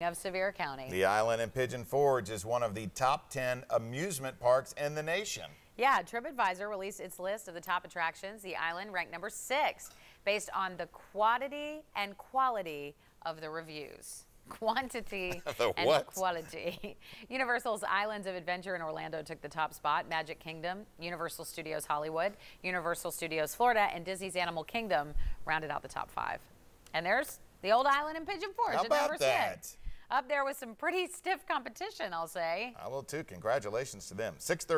of Sevier County. The island in Pigeon Forge is one of the top 10 amusement parks in the nation. Yeah, TripAdvisor released its list of the top attractions. The island ranked number 6 based on the quantity and quality of the reviews. Quantity and quality. Universal's Islands of Adventure in Orlando took the top spot. Magic Kingdom, Universal Studios Hollywood, Universal Studios Florida, and Disney's Animal Kingdom rounded out the top 5. And there's the old island in Pigeon Forge at number 6. Up there with some pretty stiff competition, I'll say. I will too. Congratulations to them. 6:30.